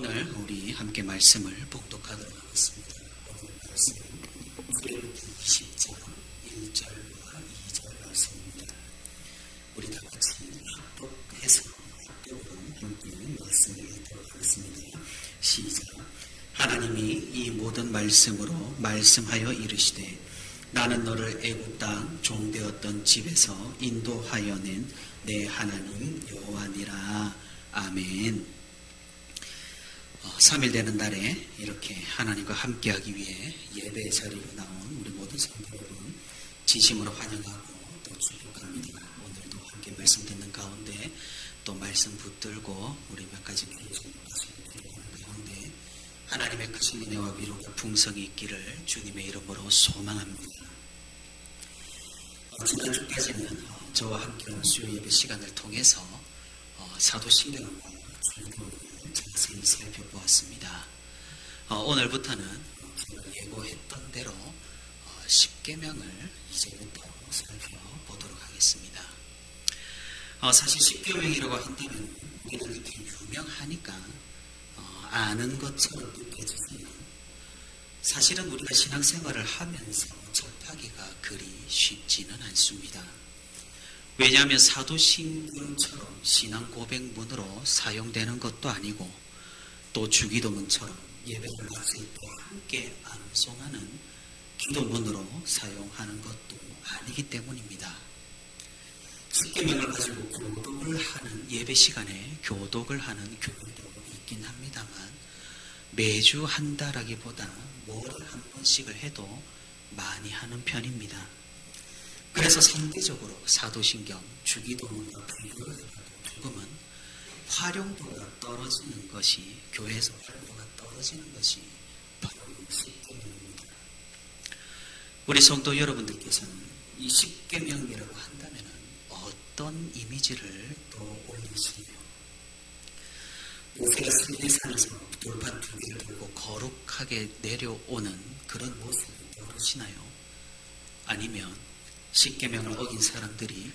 오늘 우리 함께 말씀을 봉독하도록 하겠습니다. 오늘 말씀은 출애굽기 20장 1절과 2절 말씀입니다. 우리 다 같이 합독해서 합독으로 함께 말씀을 읽도록 하겠습니다. 시작. 하나님이 이 모든 말씀으로 말씀하여 이르시되 나는 너를 애굽 땅 종되었던 집에서 인도하여 낸 내 하나님 여호와니라. 아멘. 3일 되는 날에 이렇게 하나님과 함께하기 위해 예배 자리로 나온 우리 모든 성도 여러분 진심으로 환영하고 또 축복합니다. 오늘도 함께 말씀 듣는 가운데 또 말씀 붙들고 우리 몇 가지 말씀 들어가는 가운데 하나님의 크신 은혜와 위로가 풍성히 있기를 주님의 이름으로 소망합니다. 지난주까지는 저와 함께하는 수요 예배 시간을 통해서 사도신경과 출애굽기를 자세히 살펴보았습니다. 오늘부터는 제가 예고했던 대로 십계명을 이제부터 살펴보도록 하겠습니다. 사실 십계명이라고 한다면 우리는 이렇게 유명하니까 아는 것처럼 느껴지지만 사실은 우리가 신앙생활을 하면서 접하기가 그리 쉽지는 않습니다. 왜냐하면 사도신경처럼 신앙 고백문으로 사용되는 것도 아니고 또 주기도문처럼 예배를 마칠 때 함께 암송하는 기도문으로 사용하는 것도 아니기 때문입니다. 십계명을 가지고 교독을 하는 예배 시간에 교독을 하는 교회도 있긴 합니다만 매주 한다라기보다 월에 한 번씩을 해도 많이 하는 편입니다. 그래서 상대적으로 사도신경, 주기도문과 비교를 해봐도 조금은 활용도가 떨어지는 것이, 교회에서 활용도가 떨어지는 것이 바로 이 십계명입니다. 우리 성도 여러분들께서는 이 십계명이라고 한다면 어떤 이미지를 떠올리시나요? 모세가 시내산에서 돌판 2개를 들고 거룩하게 내려오는 그런 모습을 떠오르시나요? 아니면 십계명을 어긴 사람들이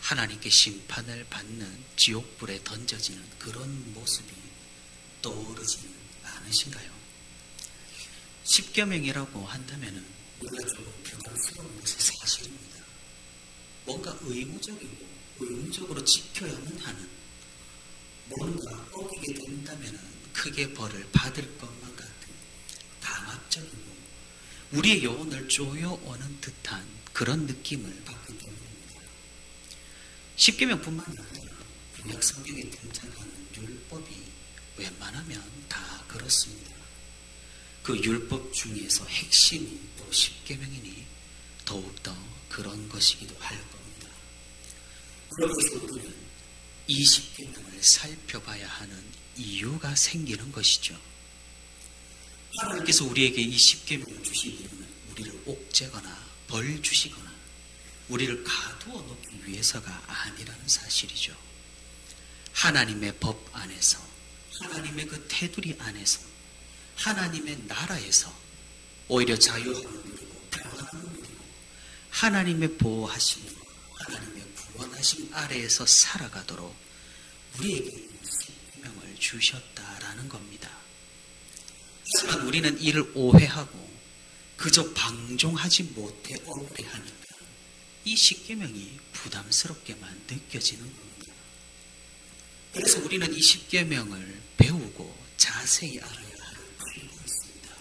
하나님께 심판을 받는 지옥불에 던져지는 그런 모습이 떠오르지는 않으신가요? 십계명이라고 한다면 우리가 조금 부담스러운 것이 사실입니다. 뭔가 의무적으로 지켜야만 하는, 뭔가 어기게 된다면 크게 벌을 받을 것만 같은 강압적이고 우리의 영혼을 쪼여오는 듯한 그런 느낌을 받기 때문입니다. 십계명뿐만 아니라 구약 성경에 등장하는 율법이 웬만하면 다 그렇습니다. 그 율법 중에서 핵심이 또 십계명이니 더욱더 그런 것이기도 할 겁니다. 그래서 우리는 이 십계명을 살펴봐야 하는 이유가 생기는 것이죠. 하나님께서 우리에게 이 십계명을 주시기는 우리를 옥죄거나 벌 주시거나 우리를 가두어 놓기 위해서가 아니라는 사실이죠. 하나님의 법 안에서, 하나님의 그 테두리 안에서, 하나님의 나라에서 오히려 자유함을 누리고 평안함을 누리고 하나님의 보호하심, 하나님의 구원하심 아래에서 살아가도록 우리에게 십계명을 주셨다라는 겁니다. 하지만 우리는 이를 오해하고 그저 방종하지 못해 억울해하니까 이 십계명이 부담스럽게만 느껴지는 겁니다. 그래서 우리는 이 십계명을 배우고 자세히 알아야 할 필요가 있습니다.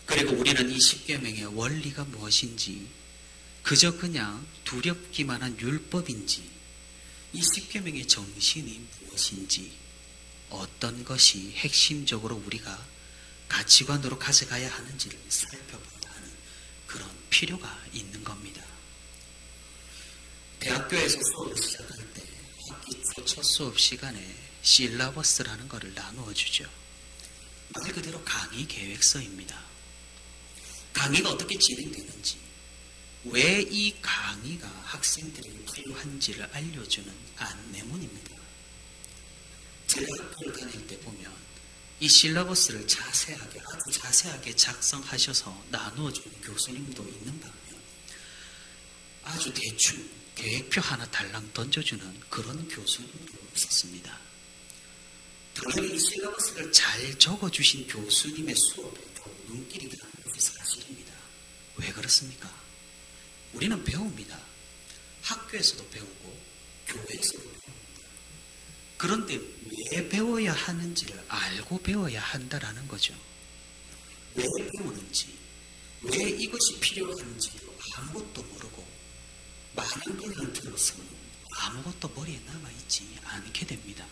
그리고 우리는 이 십계명의 원리가 무엇인지, 그저 그냥 두렵기만 한 율법인지, 이 십계명의 정신이 무엇인지, 어떤 것이 핵심적으로 우리가 가치관으로 가져가야 하는지를 살펴봐야 하는 그런 필요가 있는 겁니다. 대학교에서 수업을 시작할 때 학기 초 첫 수업 시간에 실라버스라는 것을 나누어 주죠. 말 그대로 강의 계획서입니다. 강의가 어떻게 진행되는지, 왜 이 강의가 학생들에게 필요한지를 알려주는 안내문입니다. 제가 학교를 다닐 때 보면 이 실러버스를 아주 자세하게 작성하셔서 나누어주는 교수님도 있는 반면 아주 대충 계획표 하나 달랑 던져주는 그런 교수님도 있었습니다. 당연히 이 실러버스를 잘 적어주신 교수님의 수업에도 눈길이 가는 것이 사실입니다. 왜 그렇습니까? 우리는 배웁니다. 학교에서도 배우고 교회에서도 배웁니다. 그런데 왜 배워야 하는지를 알고 배워야 한다라는 거죠. 왜 배우는지, 왜 이것이 필요한지도 아무것도 모르고 많은 그냥 들어서는 아무것도 머리에 남아있지 않게 됩니다.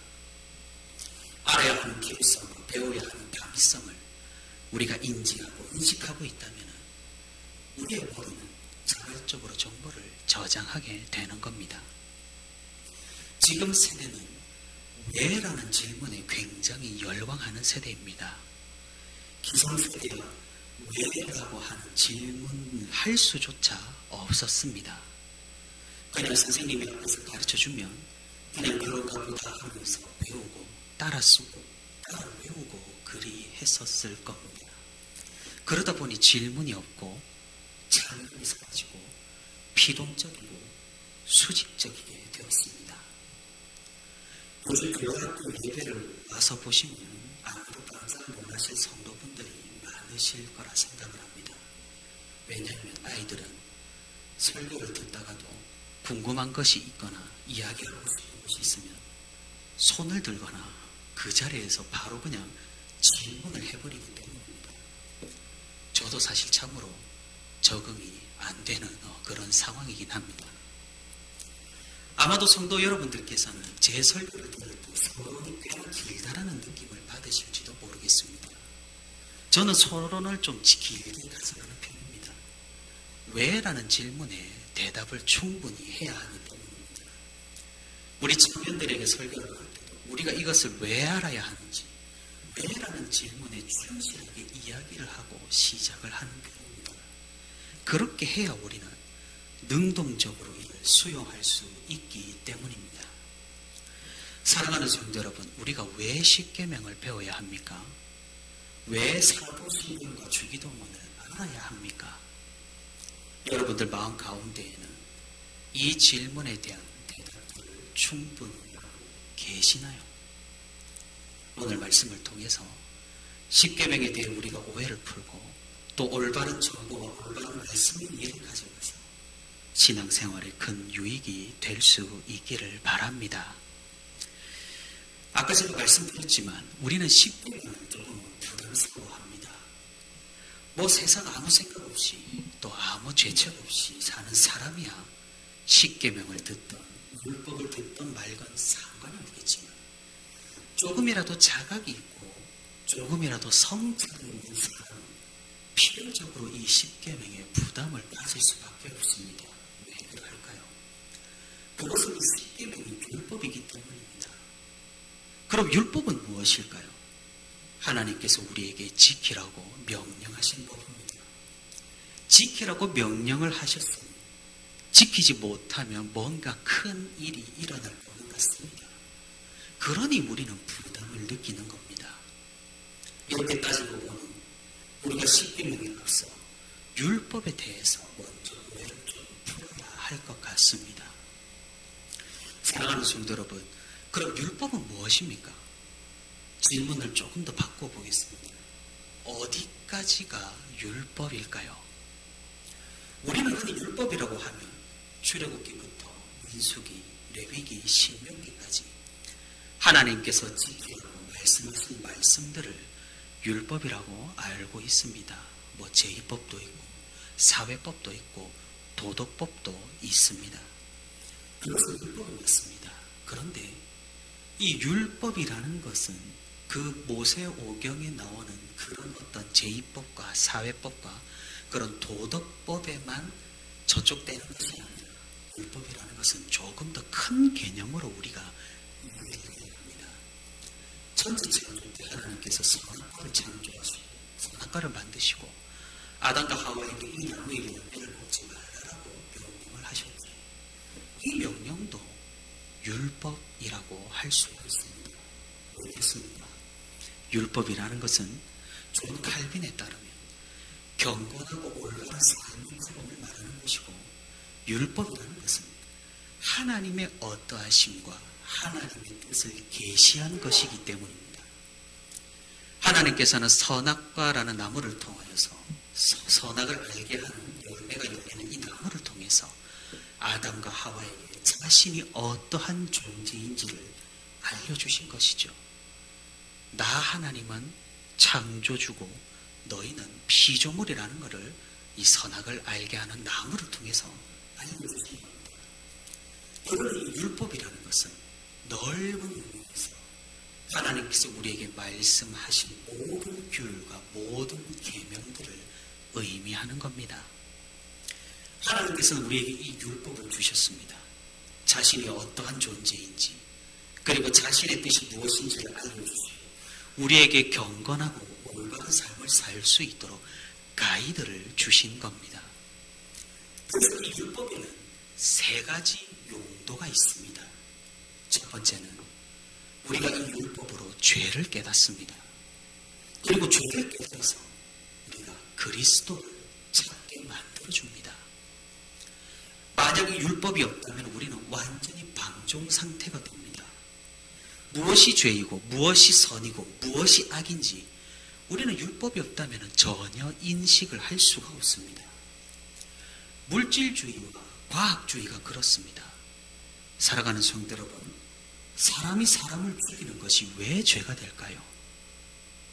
알아야 하는 기술성과 배워야 하는 당위성을 우리가 인지하고 인식하고 있다면 우리의 머리는 자발적으로 정보를 저장하게 되는 겁니다. 지금 세대는 왜라는 질문에 굉장히 열광하는 세대입니다. 기성세대가 왜라고 하는 질문을 할 수조차 없었습니다. 그냥 선생님이 앞에서 가르쳐주면 그냥 그런가 보다 하면서 배우고 따라 쓰고 따라 외우고 그리 했었을 겁니다. 그러다 보니 질문이 없고 창의력이 사라지고 피동적이고 수직적이게 되었습니다. 요즘 교회학교 예배를 와서 보시면 아무도 깜짝 놀라실 성도분들이 많으실 거라 생각을 합니다. 왜냐하면 아이들은 설교를 듣다가도 궁금한 것이 있거나 이야기하고 싶은 것이 있으면 손을 들거나 그 자리에서 바로 그냥 질문을 해버리기 때문입니다. 저도 사실 참으로 적응이 안 되는 그런 상황이긴 합니다. 아마도 성도 여러분들께서는 제 설교를 들을 때 서론이 꽤나 길다라는 느낌을 받으실지도 모르겠습니다. 저는 서론을 좀 길게 가져가는 편입니다. 왜라는 질문에 대답을 충분히 해야 하기 때문입니다. 우리 청년들에게 설교를 할 때도 우리가 이것을 왜 알아야 하는지 왜라는 질문에 충실하게 이야기를 하고 시작을 하는 편입니다. 그렇게 해야 우리는 능동적으로 이를 수용할 수 있기 때문입니다. 사랑하는 성도 여러분, 우리가 왜 십계명을 배워야 합니까? 왜 사도신경과 주기도문을 알아야 합니까? 여러분들 마음 가운데에는 이 질문에 대한 대답을 충분히 하고 계시나요? 오늘 말씀을 통해서 십계명에 대해 우리가 오해를 풀고 또 올바른 정보와 올바른 말씀의 이해를 가져가서 신앙생활에 큰 유익이 될 수 있기를 바랍니다. 아까 제가 말씀드렸지만 우리는 십계명을 조금 부담스러워합니다. 세상 아무 생각 없이 또 아무 죄책 없이 사는 사람이야 십계명을 듣던 율법을 듣던 말건 상관이 없겠지만 조금이라도 자각이 있고 조금이라도 성찰이 있는 사람은 필연적으로 이 십계명에 부담을 가질 수밖에 없습니다. 왜 그럴까요? 그것은 이 십계명이 율법이기 때문입니다. 그럼 율법은 무엇일까요? 하나님께서 우리에게 지키라고 명령하신 법입니다. 지키라고 명령을 하셨으니 지키지 못하면 뭔가 큰 일이 일어날 것 같습니다. 그러니 우리는 부담을 느끼는 겁니다. 이렇게 따지고 보면 우리가 십계명에 앞서 율법에 대해서 먼저 오해를 좀 풀어야 할 것 같습니다. 사랑하는 성도 여러분, 그럼 율법은 무엇입니까? 질문을 조금 더 바꿔보겠습니다. 어디까지가 율법일까요? 우리는 흔히 율법이라고 하면 출애굽기부터 민수기, 레위기, 신명기까지 하나님께서 지키라고 말씀하신 말씀들을 율법이라고 알고 있습니다. 제2법도 있고 사회법도 있고 도덕법도 있습니다. 그것은 율법이 맞습니다. 그런데 이 율법이라는 것은 그 모세오경에 나오는 그런 어떤 제2법과 사회법과 그런 도덕법에만 저촉되는 것이 아니라 율법이라는 것은 조금 더 큰 개념으로 우리가 이해해야 합니다. 천지창조 때 하나님께서 선악과를 창조하시고 선악과를 만드시고 아담과 하와에게 이 나무의 열매를 먹지 말라라고 명령을 하셨죠. 이 명령도 율법이라고 할 수 있습니다. 모르겠습니다. 율법이라는 것은 존 칼빈에 따르면 경건하고 올바른 삶의 구원을 말하는 것이고 율법이라는 것은 하나님의 어떠하심과 하나님의 뜻을 계시한 것이기 때문입니다. 하나님께서는 선악과라는 나무를 통하여서 선악을 알게 하는 열매가 열리는 이 나무를 통해서 아담과 하와에게 자신이 어떠한 존재인지를 알려주신 것이죠. 나 하나님은 창조주고 너희는 피조물이라는 것을 이 선악을 알게 하는 나무를 통해서 알려주신 겁니다. 여러분, 이 율법이라는 것은 넓은 의미에서 하나님께서 우리에게 말씀하신 모든 규율과 모든 계명들을 의미하는 겁니다. 하나님께서는 우리에게 이 율법을 주셨습니다. 자신이 어떠한 존재인지, 그리고 자신의 뜻이 무엇인지를 알려주시고 우리에게 경건하고 올바른 삶을 살 수 있도록 가이드를 주신 겁니다. 그래서 이 율법에는 세 가지 용도가 있습니다. 첫 번째는 우리가 이 율법으로 죄를 깨닫습니다. 그리고 죄를 깨달아서 우리가 그리스도를 찾게 만들어줍니다. 만약 이 율법이 없다면 우리는 완전히 방종 상태가 됩니다. 무엇이 죄이고 무엇이 선이고 무엇이 악인지 우리는 율법이 없다면 전혀 인식을 할 수가 없습니다. 물질주의와 과학주의가 그렇습니다. 살아가는 성도 여러분, 사람이 사람을 죽이는 것이 왜 죄가 될까요?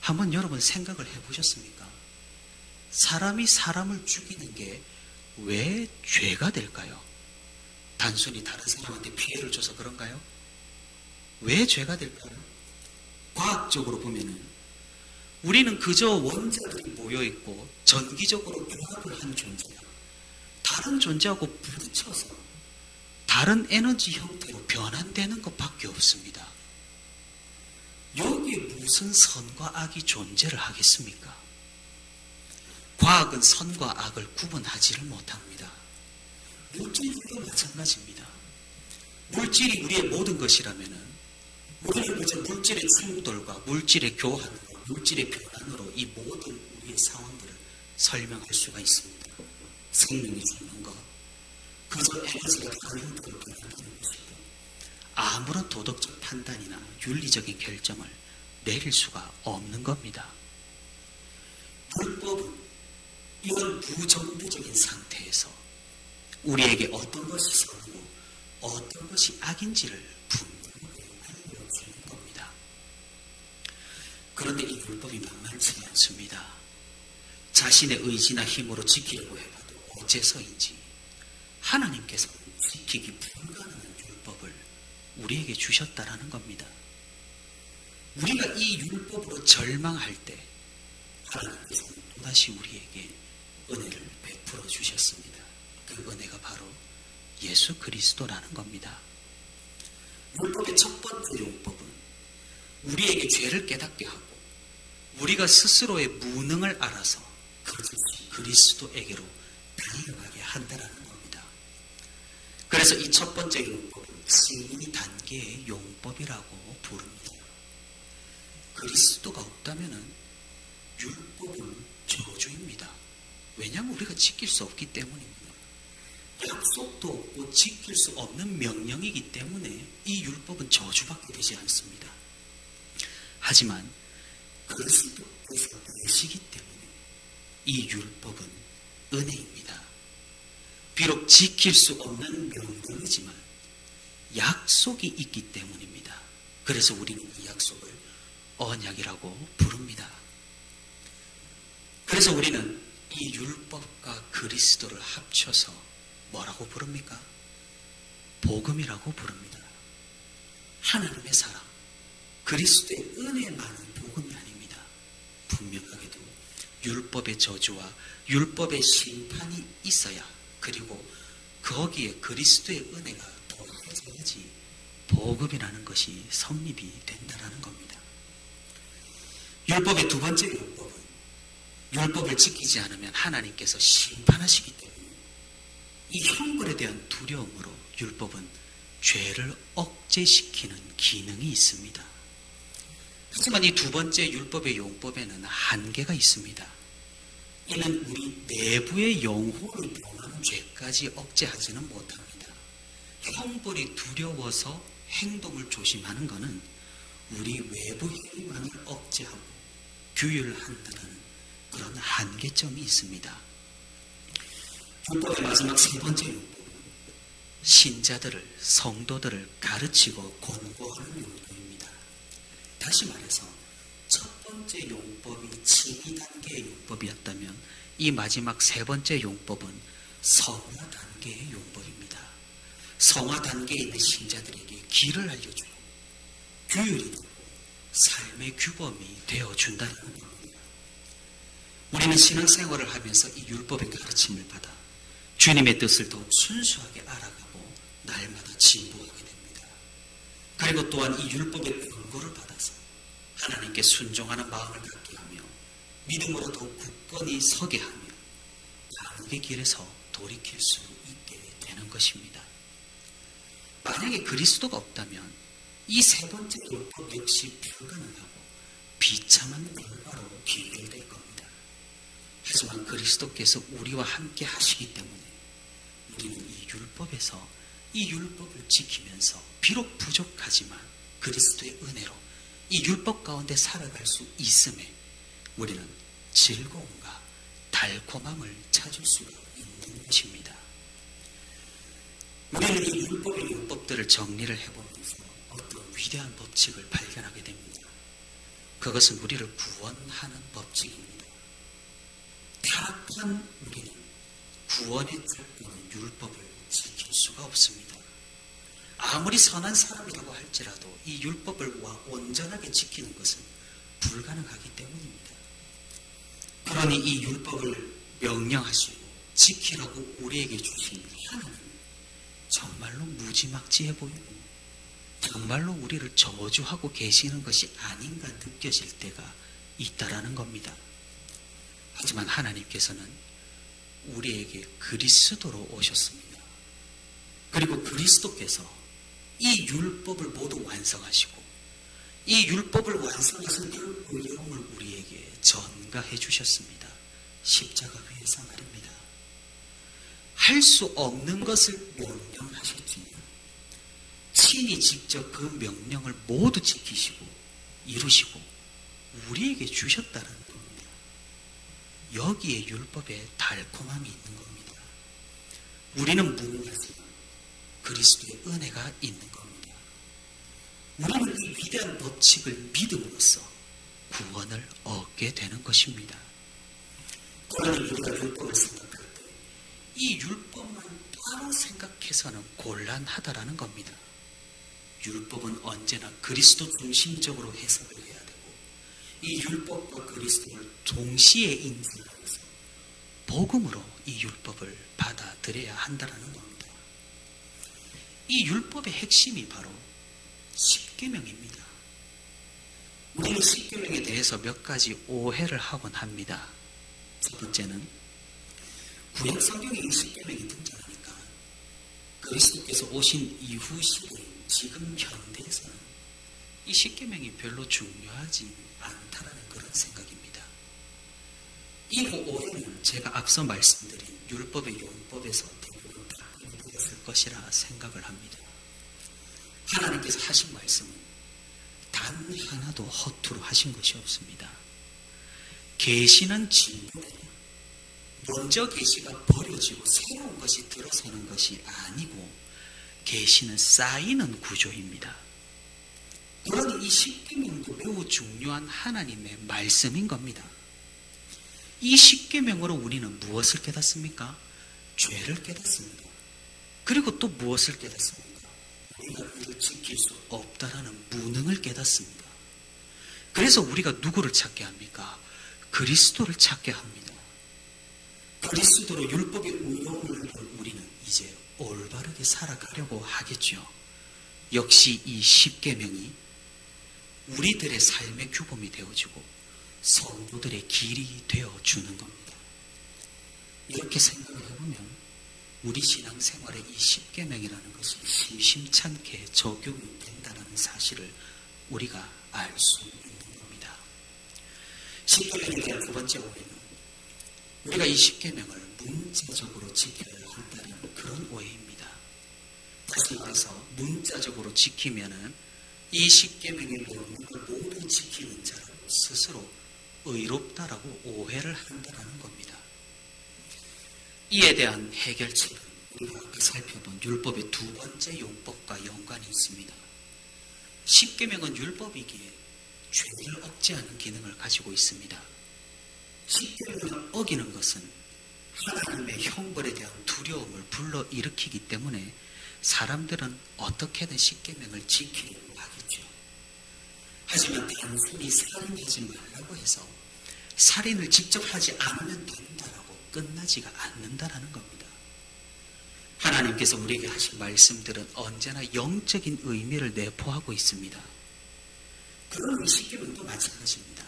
한번 여러분 생각을 해보셨습니까? 사람이 사람을 죽이는 게 왜 죄가 될까요? 단순히 다른 사람한테 피해를 줘서 그런가요? 왜 죄가 될까요? 과학적으로 보면은 우리는 그저 원자들이 모여있고 전기적으로 융합을 한 존재가 다른 존재하고 부딪혀서 다른 에너지 형태로 변환되는 것밖에 없습니다. 여기에 무슨 선과 악이 존재를 하겠습니까? 과학은 선과 악을 구분하지를 못합니다. 물질도 마찬가지입니다. 물질이 우리의 모든 것이라면 우리는 그저 물질의 충돌과 물질의 교환과 물질의 변환으로 이 모든 우리의 상황들을 설명할 수가 있습니다. 생명이 죽는 것, 그저 에너지가 다른 형태로 변화되는 것이고 아무런 도덕적 판단이나 윤리적인 결정을 내릴 수가 없는 겁니다. 불법은 이런 무정부적인 상태에서 우리에게 어떤 것이 선이고 어떤 것이 악인지를 분명하게 알려주는 겁니다. 그런데 이 율법이 만만치 않습니다. 자신의 의지나 힘으로 지키려고 해봐도 어째서인지 하나님께서 지키기 불가능한 율법을 우리에게 주셨다라는 겁니다. 우리가 이 율법으로 절망할 때 하나님께서는 또다시 우리에게 은혜를 베풀어 주셨습니다. 그 은혜가 바로 예수 그리스도라는 겁니다. 율법의 첫 번째 용법은 우리에게 죄를 깨닫게 하고 우리가 스스로의 무능을 알아서 그리스도에게로 달려가게 한다는 겁니다. 그래서 이 첫 번째 용법은 승리 단계의 용법이라고 부릅니다. 그리스도가 없다면 율법은 저주입니다. 왜냐하면 우리가 지킬 수 없기 때문입니다. 약속도 없고 지킬 수 없는 명령이기 때문에 이 율법은 저주받게 되지 않습니다. 하지만 그리스도께서 되시기 때문에 이 율법은 은혜입니다. 비록 지킬 수 없는 명령이지만 약속이 있기 때문입니다. 그래서 우리는 이 약속을 언약이라고 부릅니다. 그래서 우리는 이 율법과 그리스도를 합쳐서 뭐라고 부릅니까? 복음이라고 부릅니다. 하나님의 사랑, 그리스도의 은혜만은 복음이 아닙니다. 분명하게도 율법의 저주와 율법의 심판이 있어야, 그리고 거기에 그리스도의 은혜가 더해져야지 복음이라는 것이 성립이 된다는 겁니다. 율법의 두 번째 율법은 율법을 지키지 않으면 하나님께서 심판하시기 때문에 이 형벌에 대한 두려움으로 율법은 죄를 억제시키는 기능이 있습니다. 하지만 이 두 번째 율법의 용법에는 한계가 있습니다. 이는 우리 내부의 영혼을 범하는 죄까지 억제하지는 못합니다. 형벌이 두려워서 행동을 조심하는 것은 우리 외부 행위만을 억제하고 규율한다는 그런 한계점이 있습니다. 율법의 마지막 세 번째 율법은 신자들을, 성도들을 가르치고 권고하는 율법입니다. 다시 말해서 첫 번째 율법이 칭의 단계의 율법이었다면 이 마지막 세 번째 율법은 성화 단계의 율법입니다. 성화 단계에 있는 신자들에게 길을 알려주고 규율이 되고 삶의 규범이 되어준다는 겁니다. 우리는 신앙생활을 하면서 이 율법의 가르침을 받아 주님의 뜻을 더욱 순수하게 알아가고 날마다 진보하게 됩니다. 그리고 또한 이 율법의 권고를 받아서 하나님께 순종하는 마음을 갖게 하며 믿음으로 더욱 굳건히 서게 하며 양육의 길에서 돌이킬 수 있게 되는 것입니다. 만약에 그리스도가 없다면 이 세 번째 율법 역시 불가능하고 비참한 결과로 귀결될 겁니다. 하지만 그리스도께서 우리와 함께 하시기 때문에 우리는 이 율법에서 이 율법을 지키면서 비록 부족하지만 그리스도의 은혜로 이 율법 가운데 살아갈 수 있음에 우리는 즐거움과 달콤함을 찾을 수가 있는 것입니다. 우리는 이 율법의 율법들을 정리를 해보면서 어떤 위대한 법칙을 발견하게 됩니다. 그것은 우리를 구원하는 법칙입니다. 타락한 우리는 구원의 조건인 율법을 지킬 수가 없습니다. 아무리 선한 사람이라고 할지라도 이 율법을 온전하게 지키는 것은 불가능하기 때문입니다. 그러니 이 율법을 명령하시고 지키라고 우리에게 주신 하나님 정말로 무지막지해 보이고 정말로 우리를 저주하고 계시는 것이 아닌가 느껴질 때가 있다라는 겁니다. 하지만 하나님께서는 우리에게 그리스도로 오셨습니다. 그리고 그리스도께서 이 율법을 모두 완성하시고 이 율법을 완성하신 그 의로움을 우리에게 전가해 주셨습니다. 십자가 위에서 말입니다. 할 수 없는 것을 명령하셨지만 친히 직접 그 명령을 모두 지키시고 이루시고 우리에게 주셨다는 겁니다. 여기에 율법의 달콤함이 있는 겁니다. 우리는 무능하지만 그리스도의 은혜가 있는 겁니다. 우리는 이 위대한 법칙을 믿음으로써 구원을 얻게 되는 것입니다. 그러니 우리가 율법을 생각할 때 이 율법만 따로 생각해서는 곤란하다라는 겁니다. 율법은 언제나 그리스도 중심적으로 해석을 해야 되고 이 율법과 그리스도를 동시에 인지하면서 복음으로 이 율법을 받아들여야 한다는 겁니다. 이 율법의 핵심이 바로 십계명입니다. 우리는 십계명에 대해서 몇 가지 오해를 하곤 합니다. 첫 번째는 구약 성경에 이 십계명이 등장하니까 그리스도께서 오신 이후 시대인 지금 현대에서는 이 십계명이 별로 중요하지 않다라는 그런 생각입니다. 이 오해는 제가 앞서 말씀드린 율법의 용법에서 대부분 다 인도했을 것이라 생각을 합니다. 하나님께서 하신 말씀은 단 하나도 허투루 하신 것이 없습니다. 계시는 진보되 먼저 계시가 버려지고 새로운 것이 들어서는 것이 아니고 계시는 쌓이는 구조입니다. 그러니 이 십계명도 매우 중요한 하나님의 말씀인 겁니다. 이 십계명으로 우리는 무엇을 깨닫습니까? 죄를 깨닫습니다. 그리고 또 무엇을 깨닫습니까? 우리가 이를 지킬 수 없다라는 무능을 깨닫습니다. 그래서 우리가 누구를 찾게 합니까? 그리스도를 찾게 합니다. 그리스도로 율법의 의로움을 받은 우리는 이제 올바르게 살아가려고 하겠죠. 역시 이 십계명이 우리들의 삶의 규범이 되어지고 성도들의 길이 되어주는 겁니다. 이렇게 생각을 해보면 우리 신앙생활에 이 십계명이라는 것이 심심찮게 적용이 된다는 사실을 우리가 알 수 있는 겁니다. 십계명에 대한 두 번째 오해는 우리가 이 십계명을 문자적으로 지켜야 한다는 그런 오해입니다. 다시 말해서 문자적으로 지키면은 이 십계명의 명령을 모두 지키는 자라고 스스로 의롭다라고 오해를 한다는 겁니다. 이에 대한 해결책은 우리가 아까 살펴본 율법의 두 번째 용법과 연관이 있습니다. 십계명은 율법이기에 죄를 억제하는 기능을 가지고 있습니다. 십계명을 어기는 것은 하나님의 형벌에 대한 두려움을 불러일으키기 때문에 사람들은 어떻게든 십계명을 지키려고 하겠죠. 하지만 단순히 살인하지 말라고 해서 살인을 직접 하지 않으면 된다라고 끝나지가 않는다라는 겁니다. 하나님께서 우리에게 하신 말씀들은 언제나 영적인 의미를 내포하고 있습니다. 그럼 이 십계명도 마찬가지입니다.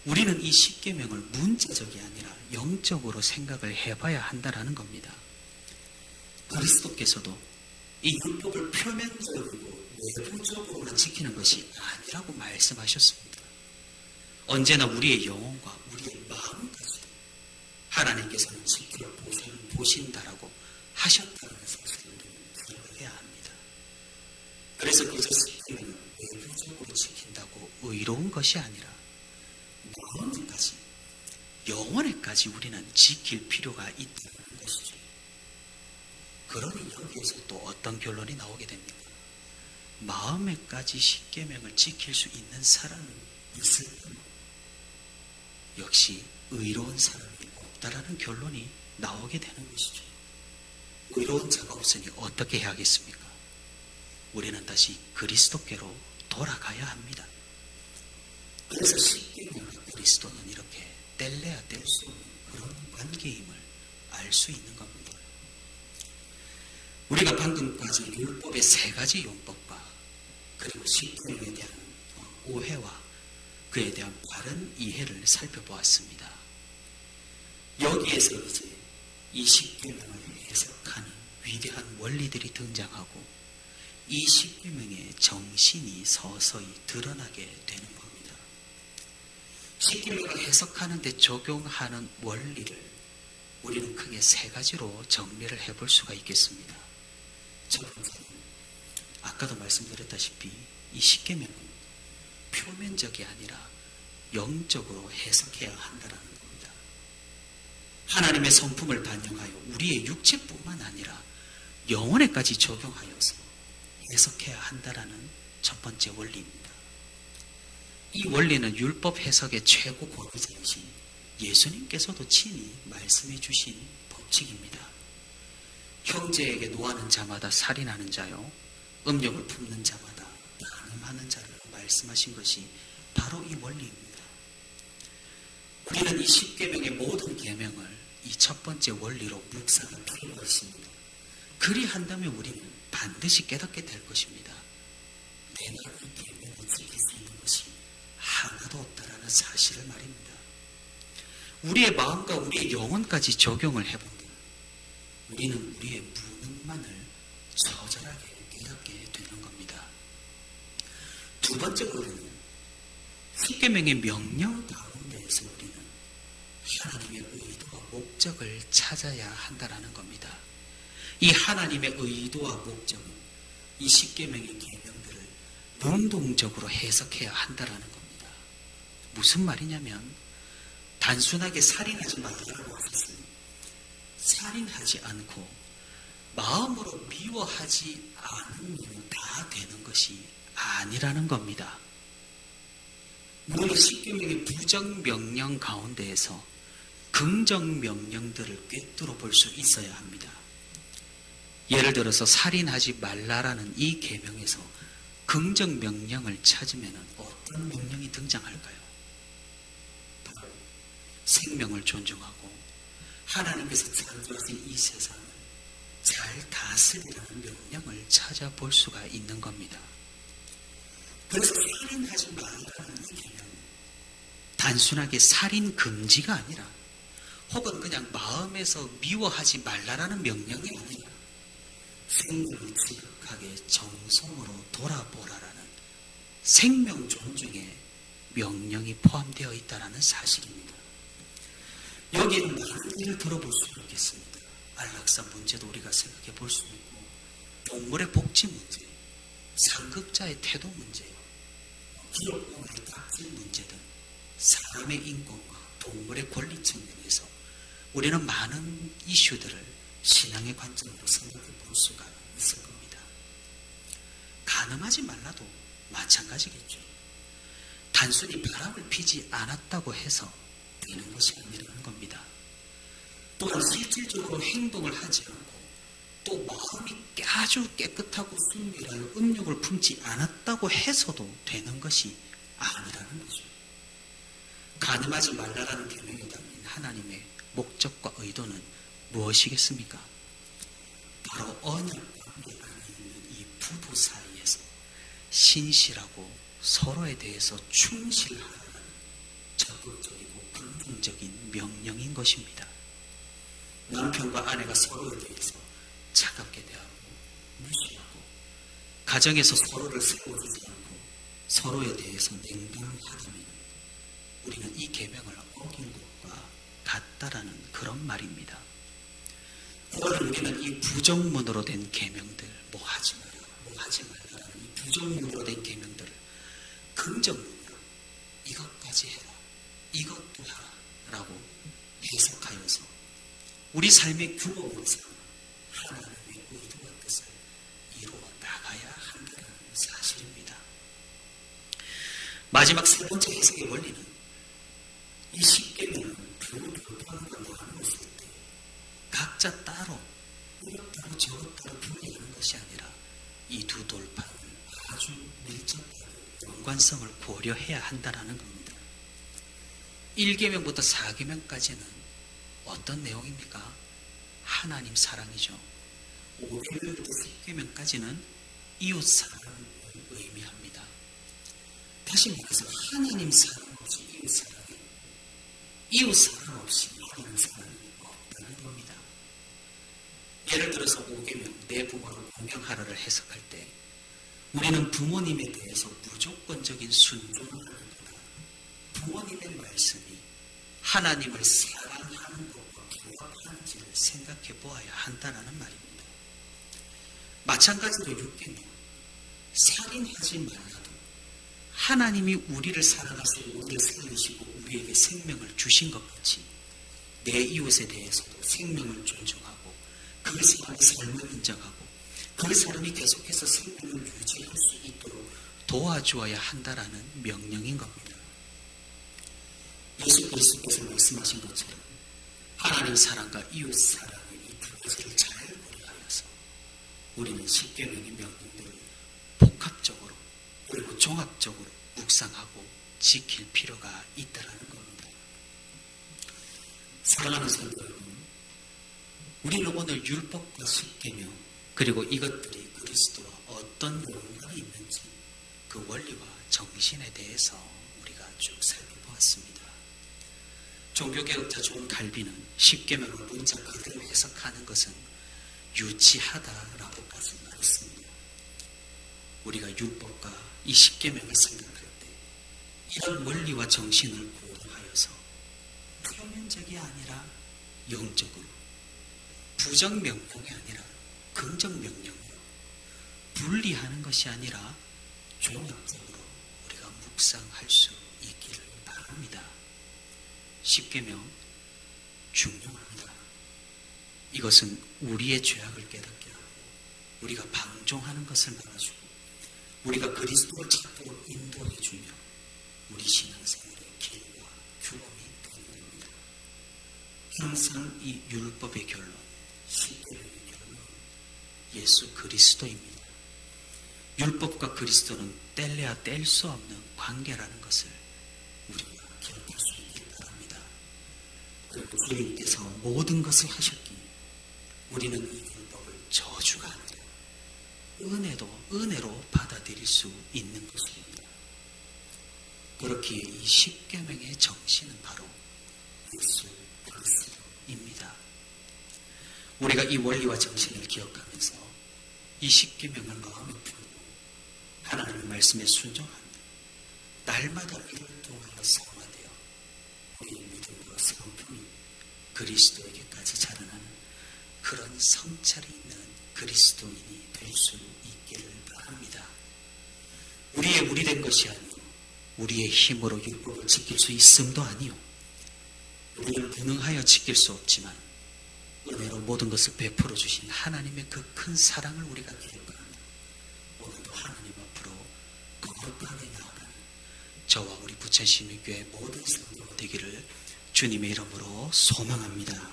우리는 이 십계명을 문자적이 아니라 영적으로 생각을 해봐야 한다라는 겁니다. 그리스도께서도 이 율법을 표면적으로 내부적으로 지키는 것이 아니라고 말씀하셨습니다. 언제나 우리의 영혼과 우리의 마음까지 하나님께서는 지켜보신다라고 하셨다는 사실을 기억해야 합니다. 그래서 그저 십계명을 내부적으로 지킨다고 의로운 것이 아니라 마음에까지, 영혼에까지 우리는 지킬 필요가 있다는 것이죠. 그러니 여기에서 또 어떤 결론이 나오게 됩니까? 마음에까지 십계명을 지킬 수 있는 사람이 있을까요? 역시 의로운 사람이 없다라는 결론이 나오게 되는 것이죠. 의로운 자가 없으니 어떻게 해야겠습니까? 우리는 다시 그리스도께로 돌아가야 합니다. 그래서 십계명과 그리스도는 이렇게 뗄래야 뗄 수 없는 그런 관계임을 알 수 있는 겁니다. 우리가 방금까지 율법의 세 가지 용법과 그리고 십계명에 대한 오해와 그에 대한 바른 이해를 살펴보았습니다. 여기에서 이제 이 십계명을 해석하는 위대한 원리들이 등장하고 이 십계명의 정신이 서서히 드러나게 되는 겁니다. 십계명을 해석하는 데 적용하는 원리를 우리는 크게 세 가지로 정리를 해볼 수가 있겠습니다. 첫 번째는 아까도 말씀드렸다시피 이 십계명은 표면적이 아니라 영적으로 해석해야 한다는 겁니다. 하나님의 성품을 반영하여 우리의 육체뿐만 아니라 영혼에까지 적용하여서 해석해야 한다는 첫 번째 원리입니다. 이 원리는 율법 해석의 최고 권위자이신 예수님께서도 친히 말씀해 주신 법칙입니다. 형제에게 노하는 자마다 살인하는 자요, 음욕을 품는 자마다 간음하는 자를 말씀하신 것이 바로 이 원리입니다. 우리는 이 십계명의 모든 계명을 이 첫 번째 원리로 묵상할 필요가 있습니다. 그리한다면 우리는 반드시 깨닫게 될 것입니다. 내가 이 계명을 지킬 수 있는 것이 하나도 없다라는 사실을 말입니다. 우리의 마음과 우리의 영혼까지 적용을 해본다. 우리는 우리의 무능만을 처절하게 깨닫게 되는 겁니다. 두 번째 원리는 십계명의 명령 가운데에서 우리는 하나님의 의도와 목적을 찾아야 한다는 겁니다. 이 하나님의 의도와 목적은 이 십계명의 계명들을 능동적으로 해석해야 한다는 겁니다. 무슨 말이냐면 단순하게 살인하지 말라고 하셨습니다. 살인하지 않고 마음으로 미워하지 않으면 다 되는 것이 아니라는 겁니다. 우리는 십계명의 부정명령 가운데에서 긍정명령들을 꿰뚫어 볼 수 있어야 합니다. 예를 들어서 살인하지 말라라는 이 계명에서 긍정명령을 찾으면 어떤 명령이 등장할까요? 바로 생명을 존중하고 하나님께서 창조하신 이 세상을 잘 다스리라는 명령을 찾아볼 수가 있는 겁니다. 그래서 살인하지 말라는 이 계명은 단순하게 살인 금지가 아니라 혹은 그냥 마음에서 미워하지 말라라는 명령이 아니라 생명을 지극하게 정성으로 돌아보라라는 생명 존중의 명령이 포함되어 있다는 사실입니다. 여기에는 많은 일을 들어볼 수 있겠습니다. 안락사 문제도 우리가 생각해 볼 수 있고, 동물의 복지 문제, 상급자의 태도 문제, 기업공의 닥칠 문제 등 사람의 인권과 동물의 권리 측면에서 우리는 많은 이슈들을 신앙의 관점으로 생각해 볼 수가 있을 겁니다. 간음하지 말라도 마찬가지겠죠. 단순히 바람을 피지 않았다고 해서 되는 것이 아니라는 겁니다. 또한 실질적으로 행동을 하지 않고 또 마음이 아주 깨끗하고 순결하여 음욕을 품지 않았다고 해서도 되는 것이 아니라는 거죠. 간음하지 말라라는 계명에 담긴 하나님의 목적과 의도는 무엇이겠습니까? 바로 언약과 관계 안에 있는 이 부부 사이에서 신실하고 서로에 대해서 충실하라는 적극적이고 긍정적인 명령인 것입니다. 남편과 아내가 서로에 대해서 차갑게 대하고 무시하고 가정에서 서로를 세워주지 않고 서로에 대해서 냉담하다면 우리는 이 계명을 어긴 것과 같다라는 그런 말입니다. 오늘 우리는 이 부정문으로 된 계명들, 뭐 하지 마라, 뭐 하지 말라라는 이 부정문으로 된 계명들을 긍정문으로 이것까지 해라, 이것도 하라라고 해석하여서 우리 삶의 규범에서 하나님의 의도와 뜻을 이루어 나가야 한다는 사실입니다. 마지막 세 번째 해석의 원리는 이 십계명은 두 돌판으로 나누었을 때 각자 따로 이것 따로 저것 따로 분리하는 것이 아니라 이 두 돌판을 아주 밀접하게 연관성을 고려해야 한다는 겁니다. 1계명부터 4계명까지는 어떤 내용입니까? 하나님 사랑이죠. 5계명부터 10계명까지는 이웃 사랑을 의미합니다. 다시 말해서 하나님 사랑 없이 이웃 사랑이, 이웃 사랑 없이 하나님 사랑이 없다는 겁니다. 예를 들어서 5계명 내 부모를 공경하라를 해석할 때 우리는 부모님에 대해서 무조건적인 순종을 하는구나. 부모님의 말씀이 하나님을 사랑하는 것과 부합하는지를 생각해 보아야 한다는 말입니다. 마찬가지로 6계명 살인하지 말라도 하나님이 우리를 사랑하시고 우리를 살리시고 우리에게 생명을 주신 것 같이 내 이웃에 대해서도 생명을 존중하고 그 사람의 삶을 인정하고 그 사람이 계속해서 생명을 유지할 수 있도록 도와주어야 한다는 명령인 겁니다. 예수 그리스도께서 말씀하신 것처럼 하나님 사랑과 이웃 사랑의 이 두 가지를 잘 고려하여서 우리는 십계명의 명령들을 복합적으로 그리고 종합적으로 묵상하고 지킬 필요가 있다는 겁니다. 사랑하는 성도 여러분, 우리는 오늘 율법과 십계명 그리고 이것들이 그리스도와 어떤 연관이 있는지 그 원리와 정신에 대해서 우리가 쭉 살펴보았습니다. 종교개혁자 존 칼빈은 십계명을 문자 그대로 해석하는 것은 유치하다라고까지 말했습니다. 우리가 율법과 이 십계명을 생각할 때 이런 원리와 정신을 고려하여서 표면적이 아니라 영적으로, 부정명령이 아니라 긍정명령으로, 분리하는 것이 아니라 종합적으로 우리가 묵상할 수 있기를 바랍니다. 십계명 중요합니다. 이것은 우리의 죄악을 깨닫게 하고 우리가 방종하는 것을 막아주고 우리가 그리스도를 찾도록 인도해주며 우리 신앙생활의 길과 규범이 되는 겁니다. 항상 이 율법의 결론, 십계명의 결론은 예수 그리스도입니다. 율법과 그리스도는 뗄래야 뗄 수 없는 관계라는 것을 우리가 기억할 수 있길 바랍니다. 그리고 주님께서 모든 것을 하셨기에 우리는 이 율법을 저주가 아니라 은혜로 받아들일 수 있는 것입니다. 그렇기에 이 십계명의 정신은 바로 예수 그리스도입니다. 우리가 이 원리와 정신을 기억하면서 이 십계명을 마음에 품고 하나님의 말씀에 순종하며 날마다 이를 통하여 성화되어 우리의 믿음과 성품이 그리스도에게까지 자라나는 그런 성찰이 있는 그리스도인이 될 수 있기를 바랍니다. 우리의 우리된 것이 아니고 우리의 힘으로 율법을 지킬 수 있음도 아니요 우리를 무능하여 지킬 수 없지만 은혜로 모든 것을 베풀어 주신 하나님의 그 큰 사랑을 우리가 기억합니다. 오늘도 하나님 앞으로 거룩하게 나아가는 저와 우리 부천시민교회 모든 성도 되기를 주님의 이름으로 소망합니다.